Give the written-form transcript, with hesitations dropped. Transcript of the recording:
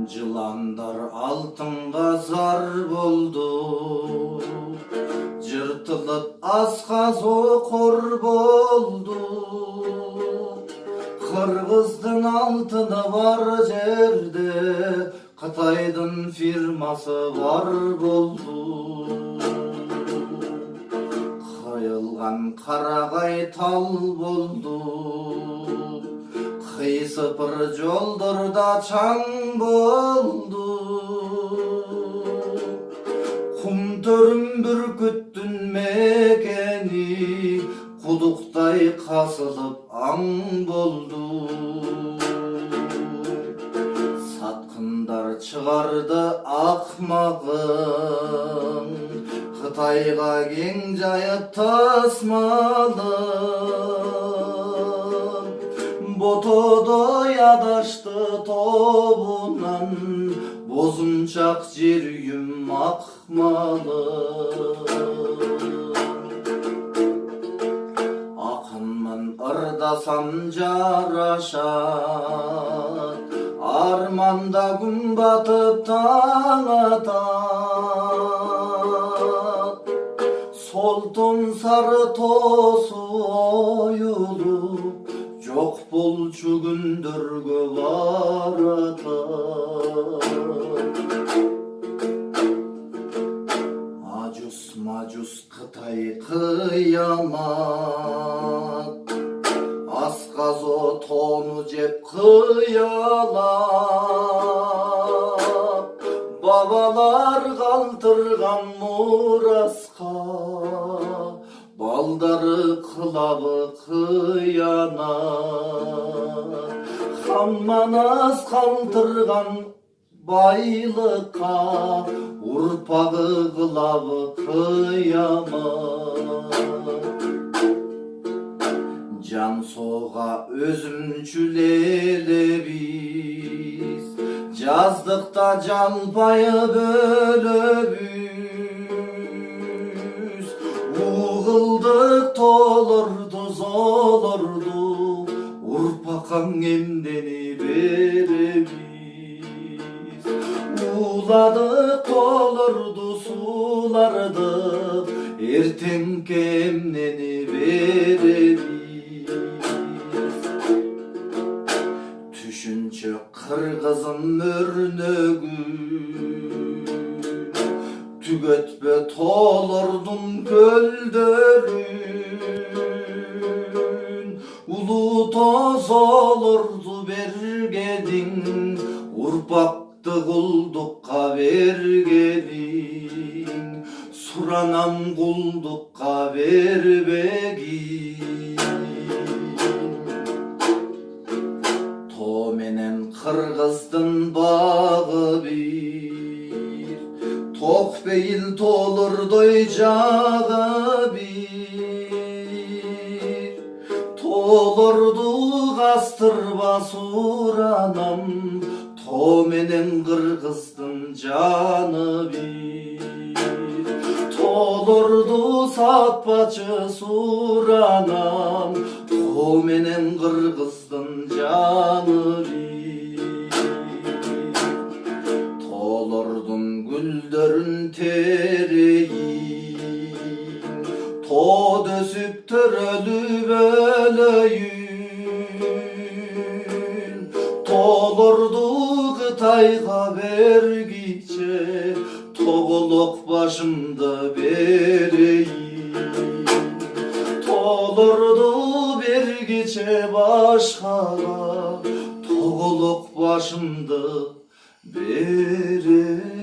Жыландар алтынға зар болды, жыртылып асқазы қор болды. Қырғыздың алтыны бар жерде, Қытайдың фирмасы бар болды. Қайылған қарағай тал болды, қисыпыр жолдарда чаң болды. Құмтөрім бүркіттің мекені, құдықтай қасылып аң болды. Сатқындар шығарды ақмағын, Қытайға кең жайып тасмалын. Ботодой адашты тобынан, бозымшақ жер үйім ақмалын. Ақынмын ырдасам жарашат, арманда күн батып таң атат. Солтон сары тосу ойылып, жоқ болчу күндөргө баратат. Ажус-мажус Қытай қиямат, асқазы тону жеп қиялап. Бабалар қалтырған мурасқа, балдары қылабы қиянат. Хамманас қалтырған байлыққа, ұрпағы қылабы қиямат. Жан соға өзімчүлеле біз, жаздықта жалпайып өлөбүз. Уғылдық толырды, золырды, ұрпақаң емдені беребіз. Уладық толырды, суларды, ертең кемнені беребіз. Түшінші қырғызын өрнөгүн, түгөтпе толырдың көлдөрүн. Улуу тоз олырды бергедиң, урпакты кулдукка бергедиң. Суранам кулдукка бербегин. То менен Кыргыздын багы бир, Токпейил толурдой жагы бир. Толурду кастырба суранам, То менен Кыргыздын жаны бир. Толурду сатпачы суранам, То менен Кыргыздын жаны бир. Толурдун гүлдөрүн терейин, Тоо дөсүп төрөлүп өлөйүн. Толурду Кытайга бергиче, Тоголок башымды берейин. Толурду бергиче башкага, Тоголок башымды берейин.